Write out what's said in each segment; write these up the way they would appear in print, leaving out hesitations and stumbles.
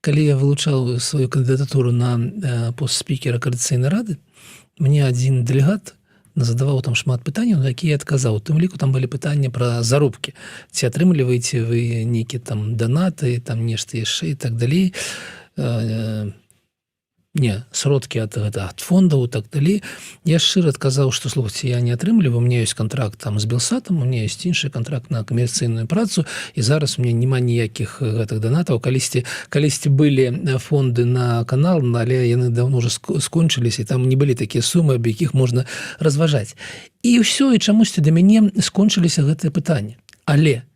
калі я вылучаў сваю кандыдатуру на пост спікера Коаліцыйнай рады, мне адзін дэлегат задаваў там шмат пытанняў, на якія я адказаў. У тым ліку там былі пытанні пра заробкі. Ці атрымліваеце вы нейкія там данаты, там нешта яшчэ і так далей. Не, сродкі ад фондаў і так далей. Я шчыра адказаў, што, слухайце, я не атрымліваю, у меня ёсць контракт там з Белсатам, у меня ёсць іншы контракт на камерцыйную працу, і зараз у меня няма ніякіх гэтых данатаў. Калісьці былі фонды на канал, але яны даўно ўжо скончыліся, і там не былі такія сумы, аб якіх можна разважаць. І ўсё, і чамусьці да мяне скончыліся гэтыя пытанні. Але,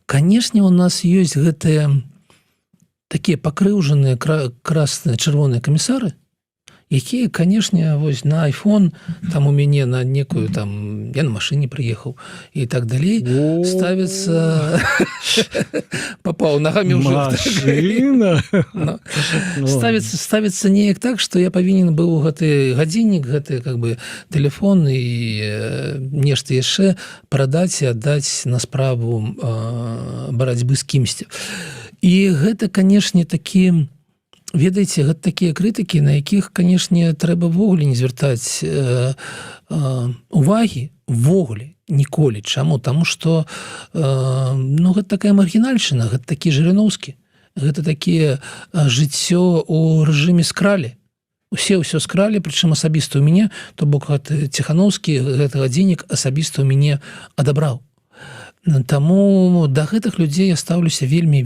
канешне, у нас ёсць гэтыя такія пакрыўжаныя красныя чырвоныя камісары, якія, канешне, вось на iPhone, там у мяне на некую, там, я на машыне прыехаў і так далей, ставіцца... Папаў нагамі ўжо. Машына? Ставіцца неяк так, што я павінен быў гэты гадзіннік, гэты, как бы, тэлефон і нешта яшчэ прадаць і аддаць на справу барацьбы з кімсьці. І гэта, канешне, такі, ведаеце, гэта такія крытыкі, на якіх, канешне, трэба ввогуле не звяртаць увагі, ввогуле, ніколі. Чаму? Таму што, гэта такая маргінальшчына, гэта такі Жырыноўскі, гэта такія жыццё ў рэжыме скралі. Усе ўсё скралі, прычым асабіста ў мяне, то бок Ціхановскі гэты гадзіннік асабіста ў мяне адабраў. Таму да гэтых людзей я стаўлюся вельмі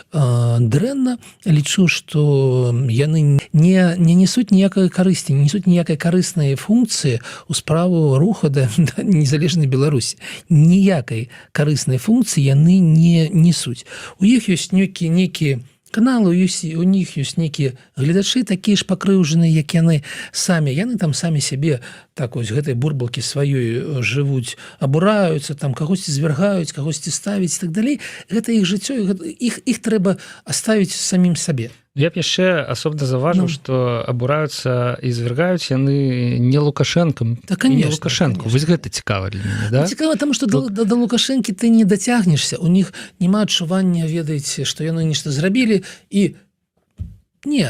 дрэнна. Лічу, што яны не несуць ніякай карысці, не несуць ніякай карыснай функцыі ў справу руха да незалежнай Беларусі. Ніякай карыснай функцыі яны не несуць. У іх ёсць нейкія каналы, у них ёсць нейкія гледачы, такія ж пакрыўжаныя, як яны самі. Яны там самі сябе так вось гэтай бурбалкі сваёй жывуць, абураюцца, там кагосьці звяргаюць, кагосьці ставіць і так далей. Гэта іх жыццё, іх трэба аставіць самім сабе. Я б яшчэ асобна заўважыў, што абураюцца і звяргаюць яны не Лукашэнкам, не Лукашэнку. Вось гэта цікава для мяне, да? Цікава, таму што да Лукашэнкі ты не дацягнешся, у них няма адчування, ведаеце, што яны нешта зрабілі, і не,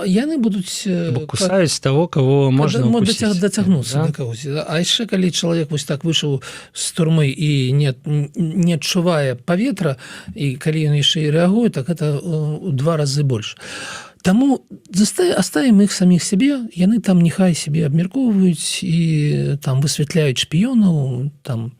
яны будуць... Кусаюць таго, каго можна упусціць. Дацягнуцца да кагось. А яшчэ, калі чалавек вось так выйшаў з турмы і не адчувае паветра, і калі ён яшчэ і рэагуе, так гэта ў 2 разы больш. Таму аставім іх саміх сябе, яны там няхай сябе абмяркоўваюць і там высвятляюць шпіёнаў, там